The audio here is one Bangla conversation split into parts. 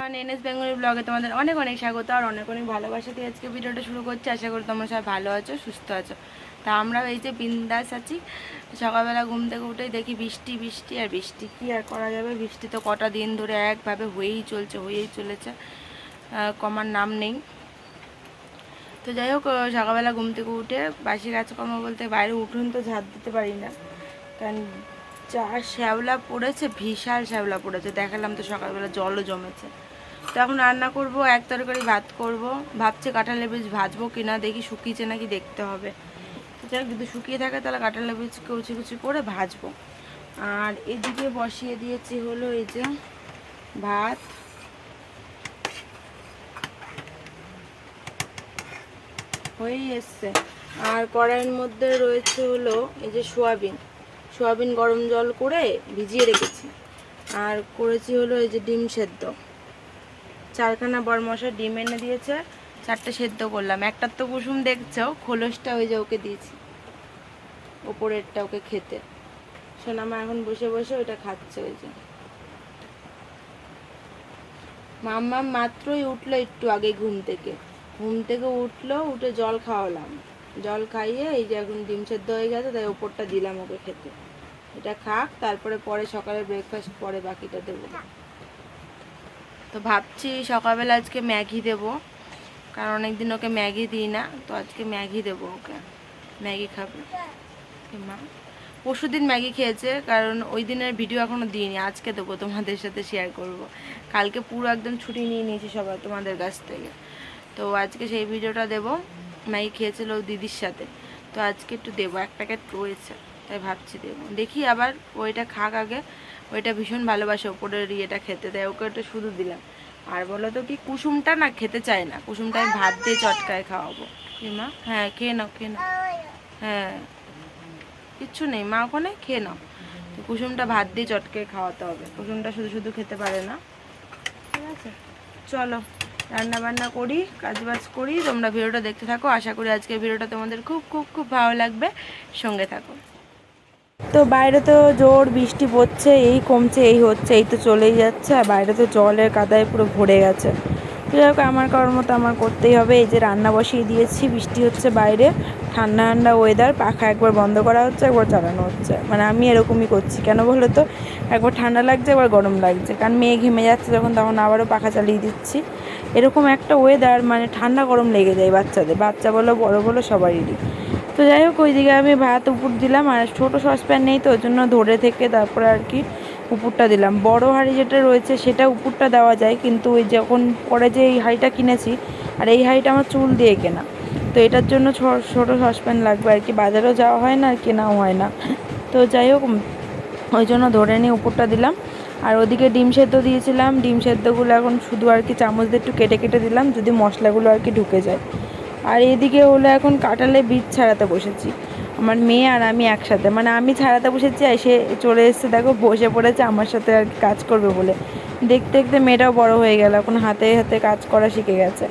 এভরিওয়ান, এনএস বেঙ্গলি ব্লগে তোমাদের অনেক অনেক স্বাগত আর অনেক অনেক ভালোবাসা দিয়ে আজকে ভিডিওটা শুরু করছি। আশা করি তোমরা সবাই ভালো আছো, সুস্থ আছো। তা আমরাও এই যে বিন্দাস আছি। সকালবেলা ঘুম থেকে উঠেই দেখি বৃষ্টি বৃষ্টি আর বৃষ্টি, কী আর করা যাবে। বৃষ্টি তো কটা দিন ধরে একভাবে হয়েই চলেছে, কমার নাম নেই। তো যাই হোক, সকালবেলা ঘুম থেকে উঠে বাসি কাজকর্ম বলতে বাইরে উঠুন তো ঝাঁট দিতে পারি না, কারণ যা শ্যাওলা পড়েছে, বিশাল শ্যাওলা পড়েছে। দেখালাম তো সকালবেলা জলও জমেছে। তো এখন রান্না করব, এক তরকারি ভাত করব। ভাবছি কাঁঠালের বীজ ভাজবো কিনা, দেখি শুকিয়েছে নাকি দেখতে হবে। তো যাই হোক, যদি শুকিয়ে থাকে তাহলে কাঁঠালের বীজ কুচি কুচি করে ভাজবো। আর এদিকে বসিয়ে দিয়েছি হলো এই যে ভাত, হয়েই এসছে। আর কড়াইয়ের মধ্যে রয়েছে হলো এই যে সোয়াবিন গরম জল করে ভিজিয়ে রেখেছি। আর করেছি হলো এই যে ডিম সেদ্ধ, 4খানা বড় মশা ডিম এনে দিয়েছে, 4টে সেদ্ধ করলাম। একটার তো কুসুম দেখছো, খোলসটা ওই যে ওকে দিয়েছি, ওপরেরটা ওকে খেতে। সোনামা এখন বসে বসে ওইটা খাচ্ছে। ওই যে মাম্মা মাত্রই উঠলো একটু আগে ঘুম থেকে উঠলো, উঠে জল খাওয়ালাম। জল খাইয়ে এই যে এখন ডিম সেদ্ধ হয়ে গেছে, তাই ওপরটা দিলাম ওকে খেতে। এটা খাক, তারপরে পরে সকালে ব্রেকফাস্ট পরে বাকিটা দেবো। তো ভাবছি সকালবেলা আজকে ম্যাগি দেবো, কারণ অনেকদিন ওকে ম্যাগি দিই না। তো আজকে ম্যাগি দেবো ওকে, ম্যাগি খাবে। মা পরশুদিন ম্যাগি খেয়েছে, কারণ ওই দিনের ভিডিও এখনও দিইনি, আজকে দেবো, তোমাদের সাথে শেয়ার করব। কালকে পুরো একদম ছুটি নিয়ে নিয়েছি সবাই তোমাদের কাছ থেকে। তো আজকে সেই ভিডিওটা দেবো। ম্যাগি খেয়েছিল দিদির সাথে, তো আজকে একটু দেবো, 1 প্যাকেট রয়েছে, তাই ভাবছি দেবো। দেখি আবার ওইটা খাক আগে, ওইটা ভীষণ ভালোবাসে ওপরের ইয়েটা খেতে, তাই ওকে একটু শুধু দিলাম। আর বলো তো কি, কুসুমটা না খেতে চায় না, কুসুমটা আমি ভাত দিয়ে চটকায় খাওয়াবো। কি মা? হ্যাঁ খেয়ে নাও হ্যাঁ কিচ্ছু নেই মা, ওখানে খেয়ে নাও। তো কুসুমটা ভাত দিয়ে চটকে খাওয়াতে হবে, কুসুমটা শুধু শুধু খেতে পারে না। ঠিক আছে, চলো রান্না বান্না করি, কাজবাজ করি, তোমরা ভিডিওটা দেখতে থাকো। আশা করি আজকের ভিডিওটা তোমাদের খুব খুব খুব ভালো লাগবে, সঙ্গে থাকো। তো বাইরে তো জোর বৃষ্টি পড়ছে, এই কমছে এই হচ্ছে, এই তো চলেই যাচ্ছে। আর বাইরে তো জলের কাদায় পুরো ভরে গেছে। যাই হোক, আমার করার মতো আমার করতেই হবে। এই যে রান্না বসিয়ে দিয়েছি, বৃষ্টি হচ্ছে বাইরে, ঠান্ডা ঠান্ডা ওয়েদার, পাখা একবার বন্ধ করা হচ্ছে, একবার চালানো হচ্ছে। মানে আমি এরকমই করছি, কেন বলো তো, একবার ঠান্ডা লাগছে একবার গরম লাগছে, কারণ মেয়ে ঘেমে যাচ্ছে যখন, তখন আবারও পাখা চালিয়ে দিচ্ছি। এরকম একটা ওয়েদার, মানে ঠান্ডা গরম লেগে যায় বাচ্চাদের, বাচ্চা বলো বড় বলো সবারই। তো যাই হোক, ওইদিকে আমি ভাত উপর দিলাম, আর ছোটো সসপ্যান নেই তো, ওই জন্য ধরে থেকে তারপরে আর কি উপরটা দিলাম। বড় হাঁড়ি যেটা রয়েছে সেটা উপরটা দেওয়া যায়, কিন্তু ওই যখন পরে যে এই হাঁড়িটা কিনেছি, আর এই হাঁড়িটা আমার চুল দিয়ে কেনা, তো এটার জন্য ছোটো সসপ্যান লাগবে আর কি, বাজারেও যাওয়া হয় না আর কেনাও হয় না। তো যাই হোক, ওই জন্য ধরে নিয়ে উপরটা দিলাম। আর ওদিকে ডিম সেদ্ধ দিয়েছিলাম, ডিম সেদ্ধগুলো এখন শুধু আর কি চামচ দিয়ে একটু কেটে কেটে দিলাম, যদি মশলাগুলো আর কি ঢুকে যায়। আর এদিকে হলো এখন কাঁঠালে বীজ ছাড়াতে বসেছি, আমার মেয়ে আর আমি একসাথে। মানে আমি ছাড়াতে বসেছি, এসে চলে এসেছে, দেখো বসে পড়েছে আমার সাথে আর কাজ করবে বলে। দেখতে দেখতে মেয়েটাও বড় হয়ে গেল, এখন হাতে হাতে কাজ করা শিখে গেছে।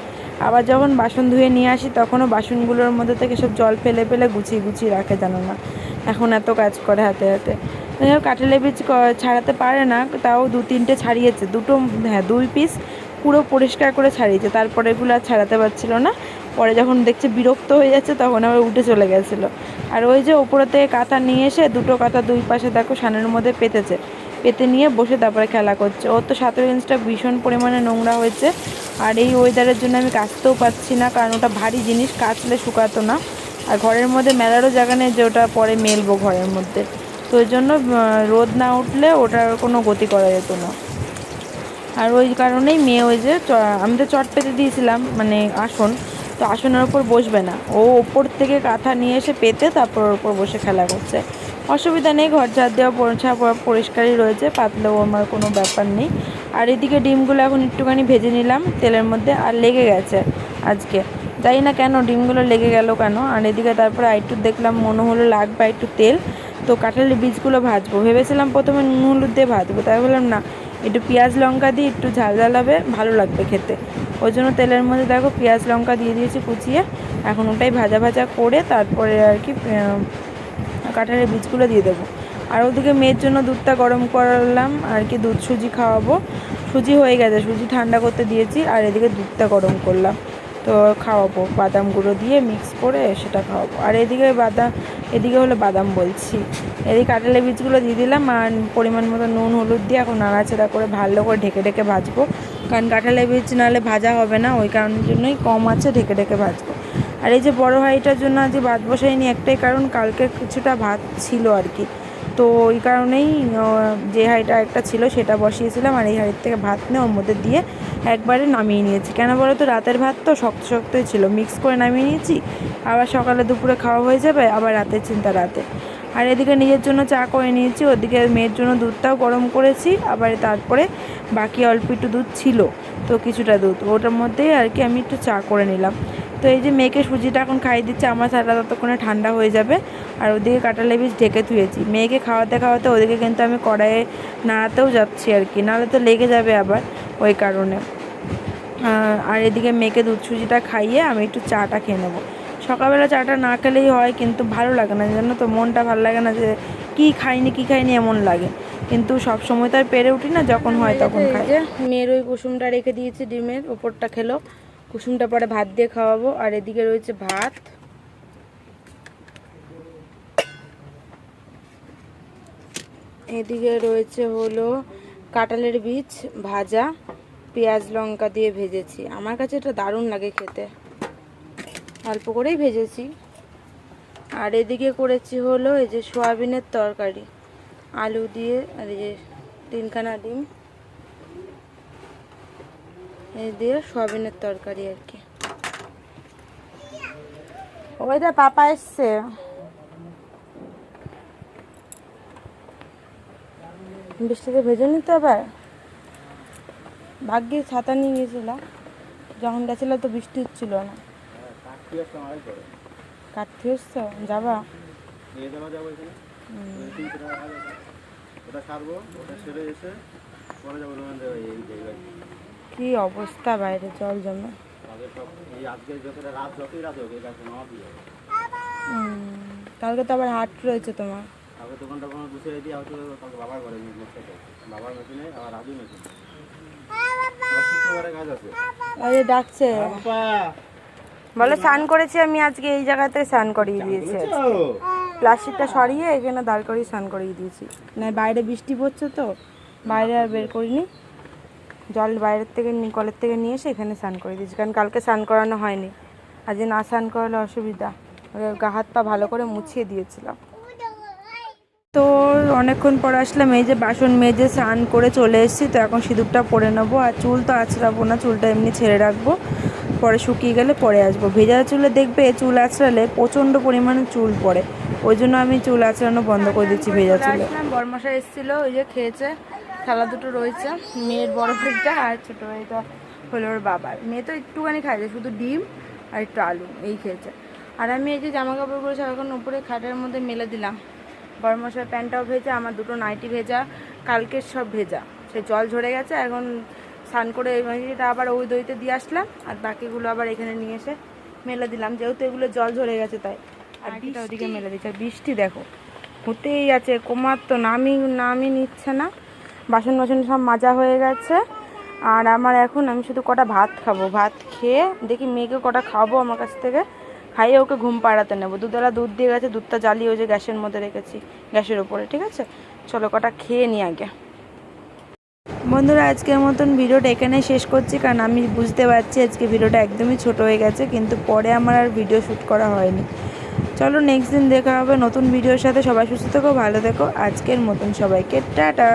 আবার যখন বাসন ধুয়ে নিয়ে আসি, তখনও বাসনগুলোর মধ্যে থেকে সব জল ফেলে ফেলে গুছিয়ে গুছিয়ে রাখে, জানো না, এখন এত কাজ করে হাতে হাতে। যাই হোক, কাঁঠালের বীজ ছাড়াতে পারে না, তাও 2-3টে ছাড়িয়েছে, 2 পিস পুরো পরিষ্কার করে ছাড়িয়েছে। তারপরে এগুলো আর ছাড়াতে পারছিল না, পরে যখন দেখছে বিরক্ত হয়ে যাচ্ছে, তখন আবার উঠে চলে গেছিলো। আর ওই যে ওপরে থেকে কাঁথা নিয়ে এসে 2টো কাঁথা 2 পাশে দেখো সানের মধ্যে পেতে নিয়ে বসে তারপরে খেলা করছে। ওর তো 17 ইঞ্চটা ভীষণ পরিমাণে নোংরা হয়েছে, আর এই ওয়েদারের জন্য আমি কাচতেও পাচ্ছি না, কারণ ওটা ভারী জিনিস, কাচলে শুকাতো না। আর ঘরের মধ্যে মেলারও জায়গা নেই যে ওটা পরে মেলবো ঘরের মধ্যে, তো ওই জন্য রোদ না উঠলে ওটার কোনো গতি করা যেত না। আর ওই কারণেই মেয়ে ওই যে আমি তো চট পেতে দিয়েছিলাম, মানে আসন, তো আসনের ওপর বসবে না, ও ওপর থেকে কাঁথা নিয়ে এসে পেতে তারপর ওর ওপর বসে খেলা করছে। অসুবিধা নেই, ঘর ঝাড় দেওয়া পোছা পরিষ্কারই রয়েছে, পাতলেও আমার কোনো ব্যাপার নেই। আর এদিকে ডিমগুলো এখন একটুখানি ভেজে নিলাম তেলের মধ্যে, আর লেগে গেছে আজকে, জানি না কেন ডিমগুলো লেগে গেল কেন। আর এদিকে তারপরে একটু দেখলাম মনে হলো লাগবে একটু তেল, তো কাঁঠালের বীজগুলো ভাজবো ভেবেছিলাম, প্রথমে নুন হলুদ দিয়ে ভাজবো, তাই বললাম না, একটু পেঁয়াজ লঙ্কা দিয়ে একটু ঝাল ঝাল হবে, ভালো লাগবে খেতে। ওই জন্য তেলের মধ্যে দেখো পেঁয়াজ লঙ্কা দিয়ে দিয়েছি কুচিয়ে, এখন ওটাই ভাজা ভাজা করে তারপরে আর কি কাঁঠালের বীজগুলো দিয়ে দেবো। আর ওদিকে মেয়ের জন্য দুধটা গরম করলাম আর কি, দুধ সুজি খাওয়াবো। সুজি হয়ে গেছে, সুজি ঠান্ডা করতে দিয়েছি। আর এদিকে দুধটা গরম করলাম, তো খাওয়াবো বাদাম গুঁড়ো দিয়ে মিক্স করে সেটা খাওয়াবো। আর এদিকে হলো বাদাম বলছি, এদিকে কাঁঠালের বীজগুলো দিয়ে দিলাম আর পরিমাণ মতো নুন হলুদ দিয়ে এখন নাড়াচাড়া করে ভালো করে ঢেকে ঢেকে ভাজবো, কারণ কাঁঠালের বীজ নাহলে ভাজা হবে না, ওই কারণের জন্যই কম আছে ঢেকে ঢেকে ভাজবো। আর এই যে বড় হাঁড়িটার জন্য আজ ভাত বসাইনি একটাই কারণ, কালকে কিছুটা ভাত ছিল আর কি, তো ওই কারণেই যে হাঁড়িটা একটা ছিল সেটা বসিয়েছিলাম, আর এই হাঁড়ির থেকে ভাত নিয়ে ওর মধ্যে দিয়ে একবারে নামিয়ে নিয়েছি। কেন বলো তো, রাতের ভাত তো শক্ত শক্তই ছিল, মিক্স করে নামিয়ে নিয়েছি, আবার সকালে দুপুরে খাওয়া হয়ে যাবে, আবার রাতের চিন্তা রাতে। আর এদিকে নিজের জন্য চা করে নিয়েছি, ওদিকে মেয়ের জন্য দুধটাও গরম করেছি, আবার তারপরে বাকি অল্প একটু দুধ ছিল, তো কিছুটা দুধ ওটার মধ্যেই আর কি আমি একটু চা করে নিলাম। তো এই যে মেয়েকে সুজিটা এখন খাইয়ে দিচ্ছে, আমার চাটা ততক্ষণে ঠান্ডা হয়ে যাবে। আর ওদিকে কাঁঠালের বীজ ঢেকে ধুয়েছি, মেয়েকে খাওয়াতে খাওয়াতে ওদিকে কিন্তু আমি কড়াইয়ে নাড়াতেও যাচ্ছি আর কি, নাহলে তো লেগে যাবে আবার, ওই কারণে। আর এদিকে মেয়েকে দুধ সুজিটা খাইয়ে আমি একটু চাটা খেয়ে নেবো। সকালবেলা চাটা না খেলেই হয়, কিন্তু ভালো লাগে না, জানো তো, মনটা ভালো লাগে না, যে কী খাইনি এমন লাগে, কিন্তু সব সময় তো আর পেরে উঠি না, যখন হয় তখন খাই। যে মেয়ের ওই কুসুমটা রেখে দিয়েছি, ডিমের ওপরটা খেলো, কুসুমটা পরে ভাত দিয়ে খাওয়াবো। আর এদিকে রয়েছে ভাত, এদিকে রয়েছে হলো কাঁঠালের বীজ ভাজা, পেঁয়াজ লঙ্কা দিয়ে ভেজেছি, আমার কাছে এটা দারুণ লাগে খেতে, অল্প করেই ভেজেছি। আর এদিকে করেছি হলো এই যে সয়াবিনের তরকারি, আলু দিয়ে, আর এই যে 3খানা ডিম এই দিয়ে সয়াবিনের তরকারি আর কি। ওইটা পাপা এসছে, বৃষ্টিতে ভেজে নিতে আবার, ভাগ্যে ছাতা নিয়ে গেছিলাম, যখন গেছিলাম তো বৃষ্টি হচ্ছিল না। কাটতে এসছো, যাবা? কি অবস্থা বাইরে, জল জমে। কালকে তো আবার হাট রয়েছে তোমার, ডাকছে, বলে স্নান করেছি আমি আজকে, এই জায়গাতে স্নান করিয়ে দিয়েছি, প্লাস্টিকটা সরিয়ে এখানে দাঁড় করিয়ে স্নান করিয়ে দিয়েছি। না বাইরে বৃষ্টি পড়ছে তো বাইরে আর বের করিনি, জল বাইরের থেকে কলের থেকে নিয়ে এসে এখানে স্নান করে দিয়েছি, কারণ কালকে স্নান করানো হয়নি, আজ না স্নান করালে অসুবিধা, গা হাত পা ভালো করে মুছিয়ে দিয়েছিলাম। তো অনেকক্ষণ পর আসলাম, এই যে বাসন মেজে স্নান করে চলে এসেছি, তো এখন সিঁদুরটা পরে নেবো। আর চুল তো আঁচড়াবো না, চুলটা এমনি ছেড়ে রাখবো, পরে শুকিয়ে গেলে পরে আসবো। ভেজা চুলে দেখবে চুল আঁচড়ালে প্রচণ্ড পরিমাণে চুল পড়ে, ওই জন্য আমি চুল আঁচড়ানো বন্ধ করে দিচ্ছি ভেজা চুলে। বড়মশাই এসেছিলো, ওই যে খেয়েছে, থালা দুটো রয়েছে, মেয়ের বড় ভাইটা আর ছোটো ভাইটা হলো ওর বাবার। মেয়ে তো একটুখানি খাইছে, শুধু ডিম আর একটু আলু এই খেয়েছে। আর আমি এই যে জামা কাপড়গুলো সব এখন উপরে খাটের মধ্যে মেলে দিলাম, বড়মশাই প্যান্টটাও ভেজা, আমার দুটো নাইটি ভেজা, কালকের সব ভেজা, সে জল ঝরে গেছে, এখন স্নান করে এই নাইটিটা আবার ওই দইতে দিয়ে আসলাম, আর বাকিগুলো আবার এখানে নিয়ে এসে মেলে দিলাম, যেহেতু এগুলো জল ঝরে গেছে তাই। আর বৃষ্টিটা ওদিকে মেলে দিচ্ছে, আর বৃষ্টি দেখো হতেই আছে, কমার তো নামই নিচ্ছে না। বাসন সব মাজা হয়ে গেছে, আর আমার এখন আমি শুধু কটা ভাত খাবো, ভাত খেয়ে দেখি মেয়েকে কটা খাবো আমার কাছ থেকে, খাইয়ে ওকে ঘুম পাড়াতে নেবো। দুধওয়ালা দুধ দিয়ে গেছে, দুধটা জ্বালিয়ে ওই যে গ্যাসের মধ্যে রেখেছি, গ্যাসের ওপরে, ঠিক আছে, চলো কটা খেয়ে নিই আগে। বন্ধুরা আজকের মতন ভিডিওটা এখানে শেষ করছি, কারণ আমি বুঝতে পারছি আজকে ভিডিওটা একদমই ছোট হয়ে গেছে, কিন্তু পরে আমার আর ভিডিও শ্যুট করা হয়নি। চলো নেক্সট দিন দেখা হবে নতুন ভিডিওর সাথে, সবাই সুস্থ থেকো, ভালো থেকো, আজকের মতন সবাইকে টাটা।